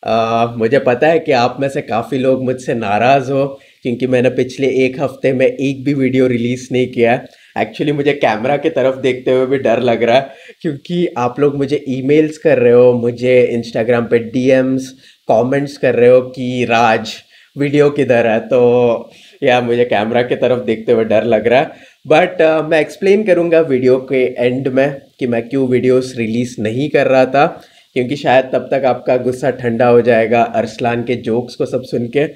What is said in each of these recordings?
मुझे पता है कि आप में से काफ़ी लोग मुझसे नाराज़ हो क्योंकि मैंने पिछले एक हफ्ते में एक भी वीडियो रिलीज़ नहीं किया है। एक्चुअली मुझे कैमरा की तरफ देखते हुए भी डर लग रहा है क्योंकि आप लोग मुझे ईमेल्स कर रहे हो, मुझे इंस्टाग्राम पे डीएम्स कमेंट्स कर रहे हो कि राज वीडियो किधर है। तो या मुझे कैमरा की तरफ देखते हुए डर लग रहा है। बट मैं एक्सप्लेन करूँगा वीडियो के एंड में कि मैं क्यों वीडियोस रिलीज़ नहीं कर रहा था, क्योंकि शायद तब तक आपका गुस्सा ठंडा हो जाएगा अरसलान के जोक्स को सब सुन के।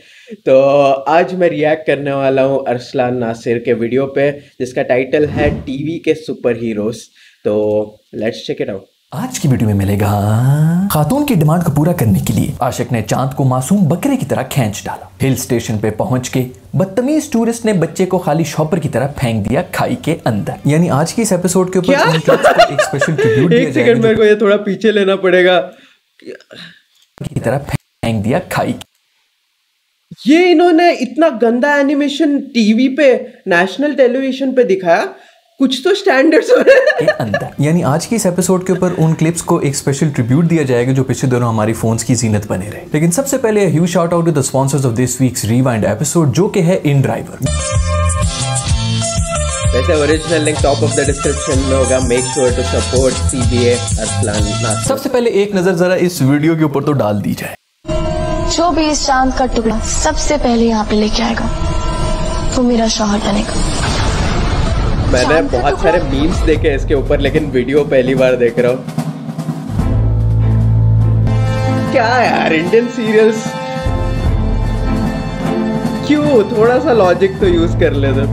तो आज मैं रिएक्ट करने वाला हूँ अरसलान नासिर के वीडियो पे जिसका टाइटल है टीवी के सुपर हीरोज। तो लेट्स चेक इट आउट। आज की वीडियो में मिलेगा खातून की डिमांड को पूरा करने के लिए आशिक ने चांद को मासूम बकरे की तरह खींच डाला। हिल स्टेशन पे पहुंच के बदतमीज टूरिस्ट ने बच्चे को खाली शॉपर की तरह फेंक दिया खाई के अंदर। यानी आज की इस एपिसोड के ऊपर एक स्पेशल ट्रिब्यूट दिया जाएगा। एक सेकंड, मेरे को ये थोड़ा पीछे लेना पड़ेगा। की तरह फेंक दिया खाई। ये इन्होंने इतना गंदा एनिमेशन टीवी पे नेशनल टेलीविजन पे दिखाया, कुछ तो स्टैंडर्ड्स हो रहे हैं अंदर। यानी आज की इस एपिसोड के ऊपर उन क्लिप्स को एक स्पेशल ट्रिब्यूट दिया जाएगा जो पिछले दिनों हमारी फोन्स की जीनत बने रहे। लेकिन सबसे पहले huge shout out to the sponsors of this week's rewind episode जो कि है इन ड्राइवर। वैसे original link top of the description में होगा। Make sure to support CBA Arsalan Nasir. सबसे पहले एक नजर जरा इस वीडियो के ऊपर तो डाल दी जाए। जो भी इस चांद का टुकड़ा सबसे पहले यहाँ पे लेके आएगा वो मेरा शौहर बनेगा। मैंने बहुत सारे मीम्स देखे इसके ऊपर, लेकिन वीडियो पहली बार देख रहा हूँ। क्या यार, इंडियन सीरियल्स क्यों थोड़ा सा लॉजिक तो यूज कर लेते।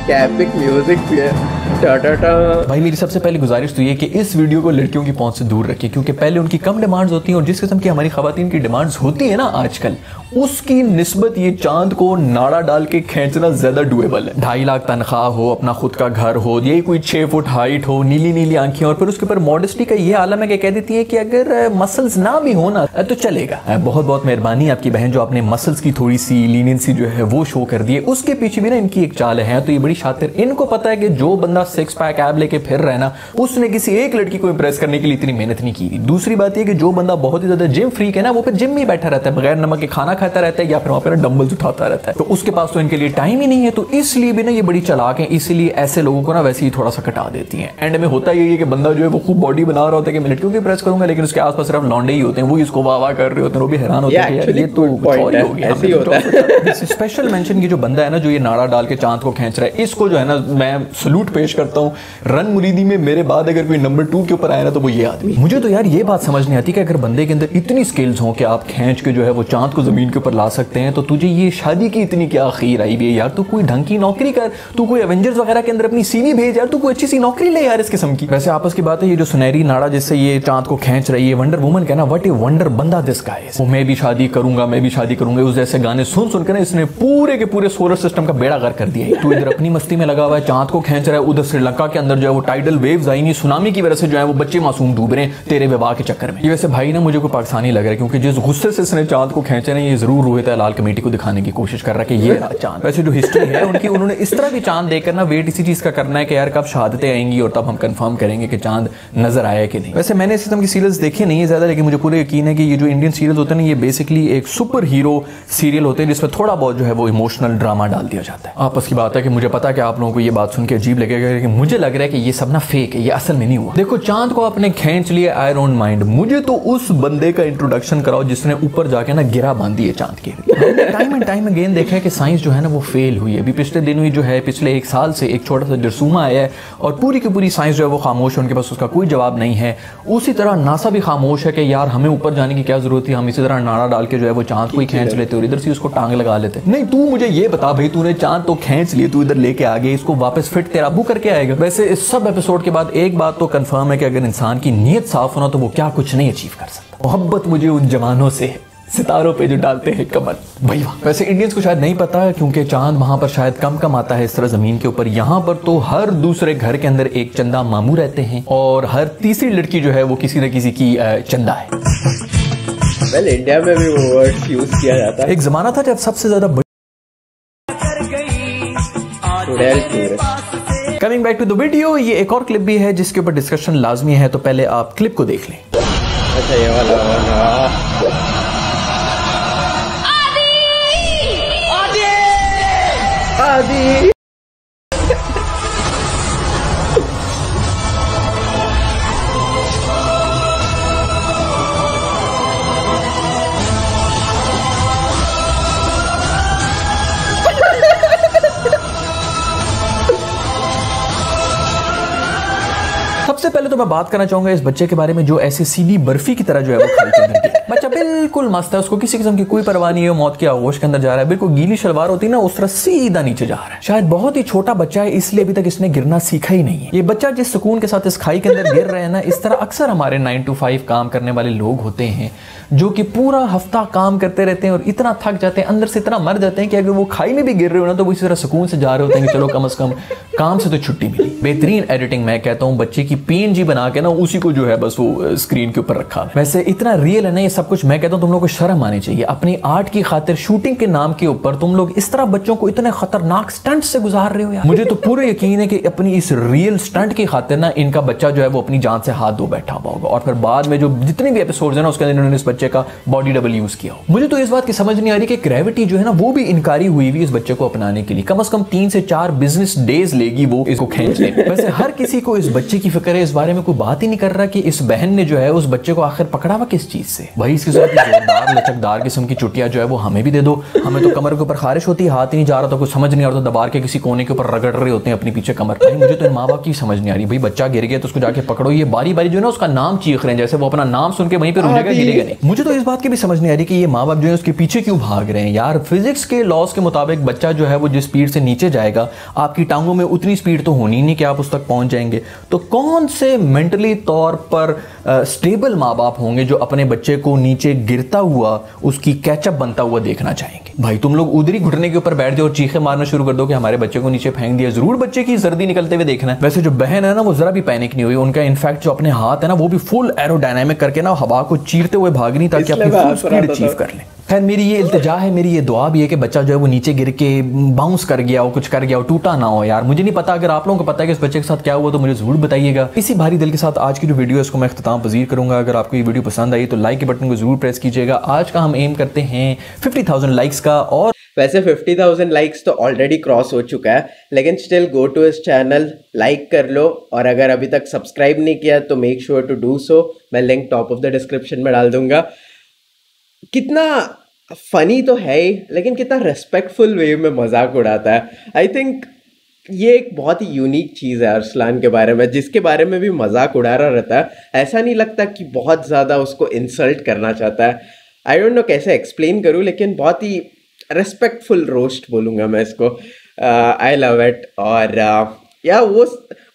क्या एपिक म्यूजिक भी है। भाई मेरी सबसे पहली गुजारिश तो ये कि इस वीडियो को लड़कियों की पहुंच से दूर रखिए, क्योंकि पहले उनकी कम डिमांड्स होती हैं और जिस किस्म की हमारी खवातीन की डिमांड्स होती है ना आजकल, उसकी निस्बत ये चांद को नाड़ा डाल के खींचना ज्यादा डुएबल है। 2.5 लाख तनख्वाह हो, अपना खुद का घर हो, यही कोई 6 फुट हाइट हो, नीली नीली आंखें, और फिर उसके ऊपर मॉडेस्टी का ये आलम है कि कह देती है कि अगर मसल्स ना भी हो ना तो चलेगा। बहुत बहुत मेहरबानी आपकी बहन जो आपने मसल्स की थोड़ी सी लीनियंसी जो है वो शो कर दी है। उसके पीछे भी ना इनकी एक चाल है, तो ये बड़ी शातिर। इनको पता है कि जो बंदा 6 पैक एब लेके फिर रहा है ना, उसने किसी एक लड़की को इंप्रेस करने के लिए इतनी मेहनत नहीं की। दूसरी बात ये कि जो बंदा बहुत ही ज्यादा जिम फ्रीक है ना, वो फिर जिम में बैठा रहता है, बगैर नमक के खाना खाता रहता है या फिर वहां पर डंबल्स उठाता रहता है, तो उसके पास तो इनके लिए टाइम ही नहीं है। तो इसलिए भी ना ये बड़ी चालाक है, इसलिए ऐसे लोगों को ना वैसे ही थोड़ा सा कटा देती हैं। एंड में होता यही है कि बंदा जो है वो खूब बॉडी बना रहा होता है कि मैं लड़कियों की प्रेस करूंगा, लेकिन उसके आसपास सिर्फ लौंडे ही होते हैं, वो इसको वाह वाह कर रहे होते हैं, वो भी हैरान होते हैं यार ये तो ऐसे ही होता है। स्पेशल मेंशन की जो बंदा है ना जो ये नाड़ा डाल के चांद को खींच रहा है, इसको जो है ना मैं सलूट पेश करता हूँ। रन मुरीदी में मेरे बाद अगर कोई नंबर 2 के ऊपर आया ना तो वो ये आदमी। मुझे तो यार ये बात समझ नहीं आती कि अगर बंदे के अंदर इतनी स्किल्स हो कि आप खींच के जो है वो चांद को जमीन के ऊपर ला सकते हैं, तो तुझे ये शादी की इतनी क्या खीर आई भी है यार। तू कोई ढंग की नौकरी कर, तू कोई एवेंजर्स वगैरह के अंदर अपनी सीवी भेज यार, तू कोई अच्छी सी नौकरी ले यार इस किस्म की। वैसे आपस की बात है, ये जो सुनहरी नाड़ा जिससे ये चांद को खींच रही है, वंडर वुमन कहना, व्हाट ए वंडर बंदा दिस गाय इज। वो मैं भी शादी करूंगा, मैं भी शादी करूंगा, उस जैसे गाने सुन सुनकर ना इसने पूरे के पूरे सोलर सिस्टम का बेड़ा गर्क कर दिया। तू इधर अपनी मस्ती में लगा हुआ है, चांद को खींच रहा है, उधर श्रीलंका के अंदर जो है वो टाइडल वेव्स आई नहीं, सुनामी की वजह से जो है वो बच्चे मासूम डूब रहे हैं तेरे विवाह के चक्कर में। ये वैसे भाई ना मुझे कोई पाकिस्तानी लग रहा है, क्योंकि जिस गुस्से से इसने चांद को खींचा ना, ये जरूर रोहित लाल कमेटी को दिखाने की कोशिश कर रहा है कि ये चांद। वैसे जो हिस्ट्री है उनकी, उन्होंने इस तरह भी चांद देखकर ना वेट इसी चीज का करना है कि यार कब शहादतें आएंगी और तब हम कंफर्म करेंगे कि चांद नजर आया कि नहीं। वैसे मैंने इस किस्म की सीरियल्स देखे नहीं है ज्यादा, लेकिन मुझे पूरा यकीन है कि ये जो इंडियन सीरियल होते हैं ना, ये बेसिकली एक सुपर हीरो सीरियल होते हैं जिसमें थोड़ा बहुत जो है वो इमोशनल ड्रामा डाल दिया जाता है। आपस की बात है कि मुझे पता है कि आप लोगों को ये बात सुन के अजीब लगेगा, लेकिन मुझे लग रहा है कि ये सब ना फेक है, ये असल में नहीं हुआ। देखो चांद को आपने खींच लिया, आई डोंट माइंड, मुझे तो उस बंदे का इंट्रोडक्शन कराओ जिसने ऊपर जाके ना गिरा बांधी है चांद के। टाइम एंड टाइम अगेन देखा है कि साइंस जो है ना वो फेल हुई है। अभी पिछले दिन हुई जो है, पिछले 1 साल से एक छोटा सा जरसूमा आया है और पूरी की पूरी साइंस जो है वो खामोश है, उनके पास उसका कोई जवाब नहीं है। उसी तरह नासा भी खामोश है कि यार हमें ऊपर जाने की क्या जरूरत थी, हम इसी तरह नाड़ा डाल के जो है वो चांद को ही खींच लेते और इधर से उसको टांग लगा लेते। नहीं, तू मुझे ये बता भाई, तूने चांद तो खींच लिए, तू इधर लेके आ गया, इसको वापस फिट तेरा अबू करके आएगा। वैसे इस सब एपिसोड के बाद एक बात तो कंफर्म है कि अगर इंसान की नीयत साफ होना तो वो क्या कुछ नहीं अचीव कर सकता। मोहब्बत मुझे उन जवानों से सितारों पे जो डालते हैं कमर, भाई वाह। वैसे इंडियंस को शायद नहीं पता, क्योंकि चांद वहां पर शायद कम आता है इस तरह जमीन के ऊपर। यहाँ पर तो हर दूसरे घर के अंदर एक चंदा मामू रहते हैं और हर तीसरी लड़की जो है वो किसी न किसी की चंदा है। वेल, इंडिया में भी वो वर्ड यूज किया जाता है। एक जमाना था जब सबसे ज्यादा coming back to the video, ये एक और क्लिप भी है जिसके ऊपर डिस्कशन लाजमी है, तो पहले आप क्लिप को देख लें। अच्छा ये वाला आदि सबसे पहले तो मैं बात करना चाहूंगा इस बच्चे के बारे में जो ऐसे सीधी बर्फी की तरह जो है वो खाई के अंदर गया। बच्चा बिल्कुल मस्त है, उसको किसी किस्म की कोई परवाह नहीं है, मौत के आगोश के अंदर जा रहा है, बिल्कुल गीली शलवार होती है ना उस तरह सीधा नीचे जा रहा है। शायद बहुत ही छोटा बच्चा है इसलिए अभी तक इसने गिरना सीखा ही नहीं है। ये बच्चा जिस सुकून के साथ इस खाई के अंदर गिर रहे हैं ना, इस तरह अक्सर हमारे 9 to 5 काम करने वाले लोग होते हैं जो कि पूरा हफ्ता काम करते रहते हैं और इतना थक जाते हैं, अंदर से इतना मर जाते हैं कि अगर वो खाई में भी गिर रहे हो ना तो वो इसी तरह सुकून से जा रहे होते हैं कि चलो कम से कम काम से तो छुट्टी मिली। बेहतरीन एडिटिंग मैं कहता हूँ, बच्चे की PNG बना के ना उसी को जो है बस वो स्क्रीन के ऊपर रखा। वैसे इतना रियल है ना ये सब कुछ, मैं कहता हूँ तुम लोग को शर्म आनी चाहिए। अपनी आर्ट की खातिर शूटिंग के नाम के ऊपर तुम लोग इस तरह बच्चों को इतने खतरनाक स्टंट से गुजार रहे हो यार। मुझे तो पूरा यकीन है कि अपनी इस रियल स्टंट की खातिर ना इनका बच्चा जो है वो अपनी जान से हाथ धो बैठा हुआ होगा और फिर बाद में जो जितने भी एपिसोड्स हैं ना उसके अंदर इन्होंने इस बच्चे का बॉडी डबल यूज किया हो। मुझे तो इस बात की समझ नहीं आ रही कि ग्रेविटी जो है ना वो भी इनकारी हुई इस बच्चे को अपनाने के लिए। कम से कम 3 से 4 बिजनेस डेज लेगी वो इसको खींच ले। वैसे हर किसी को इस बच्चे की फिक्र है, इस बारे में कोई बात ही नहीं कर रहा कि इस बहन ने जो है उस बच्चे को आखिर पकड़ा हुआ किस चीज से। वही इसकी जोरदार लचकदार किस्म की चुटिया जो है वो हमें भी दे दो। हमें तो कमर के ऊपर खारिश होती है, हाथ ही नहीं जा रहा, तो कुछ समझ नहीं आ रहा, तो दबा के किसी कोने के ऊपर रगड़ रहे होते हैं अपनी पीछे कमर। मुझे तो माँ बाप की समझ नहीं आ रही, भाई बच्चा गिर गया तो उसको जाके पकड़ो, ये बारी बारी जो है ना उसका नाम चीख रहे हैं जैसे वो अपना नाम सुन के वहीं पे रुक जाएगा, गिरेगा नहीं। मुझे तो इस बात की भी समझ नहीं आ रही कि ये माँ बाप जो है उसके पीछे क्यों भाग रहे हैं यार। फिजिक्स के लॉस के मुताबिक बच्चा जो है वो जिस स्पीड से नीचे जाएगा आपकी टांगों में उतनी स्पीड तो होनी नहीं कि आप उस तक पहुंच जाएंगे। तो कौन से मेंटली तौर पर स्टेबल माँ बाप होंगे जो अपने बच्चे को नीचे गिरता हुआ उसकी कैचअप बनता हुआ देखना चाहेंगे। भाई तुम लोग उधरी घुटने के ऊपर बैठ जाओ और चीखे मारना शुरू कर दो कि हमारे बच्चे को नीचे फेंक दिया, जरूर बच्चे की जर्दी निकलते हुए देखना है। वैसे जो बहन है ना वो जरा भी पैनिक नहीं हुई, उनका इनफैक्ट जो अपने हाथ है ना वो भी फुल एरोडायनामिक करके ना हवा को चीरते हुए भागनी ताकि अपनी फुल स्पीड अचीव कर ले। खैर मेरी ये इल्तिजा है, मेरी ये दुआ भी है कि बच्चा जो है वो नीचे गिर के बाउंस कर गया हो, कुछ कर गया हो, टूटा ना हो यार। मुझे नहीं पता, अगर आप लोगों को पता है कि इस बच्चे के साथ क्या हुआ तो मुझे जरूर बताइएगा। इसी भारी दिल के साथ आज की जो वीडियो है उसको मैं इख्तिताम पजीर करूंगा। अगर आपको ये वीडियो पसंद आई तो लाइक के बटन को जरूर प्रेस कीजिएगा। आज का हम एम करते हैं 50,000 लाइक्स का, और वैसे 50,000 लाइक्स तो ऑलरेडी क्रॉस हो चुका है, लेकिन still go to his channel, like कर लो, और अगर अभी तक सब्सक्राइब नहीं किया तो make sure to do so. मैं link top of the description में डाल दूंगा। कितना फनी तो है ही, लेकिन कितना रेस्पेक्टफुल वे में मजाक उड़ाता है। आई थिंक ये एक बहुत ही यूनिक चीज़ है अरसलान के बारे में, जिसके बारे में भी मजाक उड़ा रहा रहता है। ऐसा नहीं लगता कि बहुत ज़्यादा उसको इंसल्ट करना चाहता है। आई डोंट नो कैसे एक्सप्लेन करूँ, लेकिन बहुत ही रेस्पेक्टफुल रोस्ट बोलूँगा मैं इसको। I love it. और या वो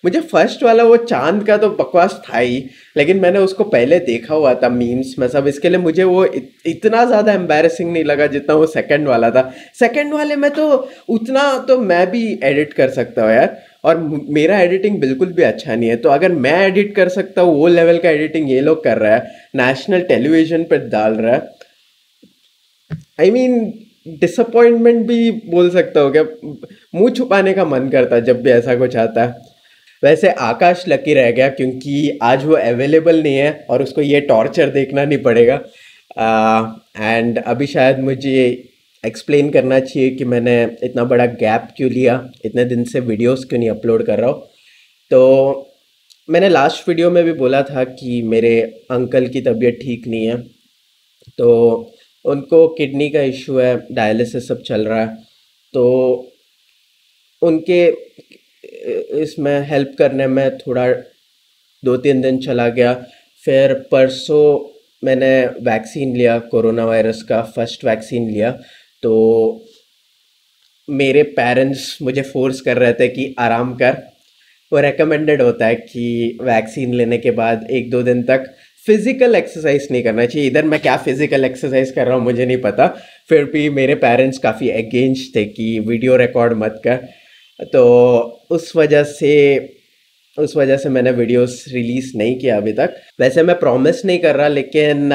मुझे फर्स्ट वाला वो चांद का तो बकवास था ही, लेकिन मैंने उसको पहले देखा हुआ था मीम्स में सब, इसके लिए मुझे वो इतना ज़्यादा एम्बैरेसिंग नहीं लगा जितना वो सेकंड वाला था। सेकंड वाले में तो उतना तो मैं भी एडिट कर सकता हूँ यार, और मेरा एडिटिंग बिल्कुल भी अच्छा नहीं है। तो अगर मैं एडिट कर सकता हूँ वो लेवल का एडिटिंग ये लोग कर रहा है, नेशनल टेलीविजन पर डाल रहा है। आई मीन डिसअपॉइंटमेंट भी बोल सकता हो क्या, मुंह छुपाने का मन करता है जब भी ऐसा कुछ आता है। वैसे आकाश लकी रह गया क्योंकि आज वो अवेलेबल नहीं है और उसको ये टॉर्चर देखना नहीं पड़ेगा। एंड अभी शायद मुझे एक्सप्लेन करना चाहिए कि मैंने इतना बड़ा गैप क्यों लिया, इतने दिन से वीडियोस क्यों नहीं अपलोड कर रहा हूँ। तो मैंने लास्ट वीडियो में भी बोला था कि मेरे अंकल की तबीयत ठीक नहीं है, तो उनको किडनी का इशू है, डायलिसिस सब चल रहा है, तो उनके इसमें हेल्प करने में थोड़ा 2-3 दिन चला गया। फिर परसों मैंने वैक्सीन लिया, कोरोना वायरस का फर्स्ट वैक्सीन लिया। तो मेरे पेरेंट्स मुझे फोर्स कर रहे थे कि आराम कर। वो रेकमेंडेड होता है कि वैक्सीन लेने के बाद 1-2 दिन तक फिज़िकल एक्सरसाइज नहीं करना चाहिए। इधर मैं क्या फ़िज़िकल एक्सरसाइज कर रहा हूँ मुझे नहीं पता, फिर भी मेरे पेरेंट्स काफ़ी अगेंस्ट थे कि वीडियो रिकॉर्ड मत कर। तो उस वजह से मैंने वीडियोस रिलीज़ नहीं किया अभी तक। वैसे मैं प्रॉमिस नहीं कर रहा, लेकिन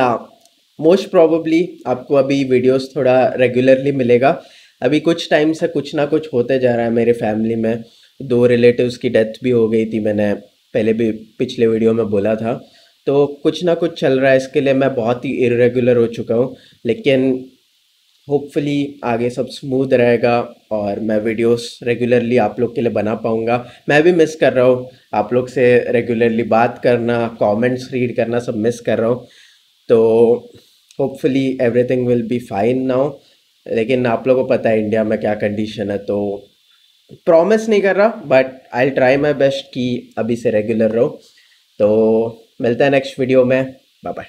मोस्ट प्रोबेबली आपको अभी वीडियोस थोड़ा रेगुलरली मिलेगा। अभी कुछ टाइम से कुछ ना कुछ होते जा रहा है मेरे फैमिली में, 2 रिलेटिव्स की डेथ भी हो गई थी, मैंने पहले भी पिछले वीडियो में बोला था। तो कुछ ना कुछ चल रहा है, इसके लिए मैं बहुत ही इरेगुलर हो चुका हूँ, लेकिन होपफुली आगे सब स्मूथ रहेगा और मैं वीडियोस रेगुलरली आप लोग के लिए बना पाऊँगा। मैं भी मिस कर रहा हूँ आप लोग से रेगुलरली बात करना, कमेंट्स रीड करना, सब मिस कर रहा हूँ। तो hopefully everything will be fine now. लेकिन आप लोगों को पता है इंडिया में क्या कंडीशन है, तो प्रॉमिस नहीं कर रहा but I try my best कि अभी से रेगुलर रहो। तो मिलता है नेक्स्ट वीडियो में, बाय बाय।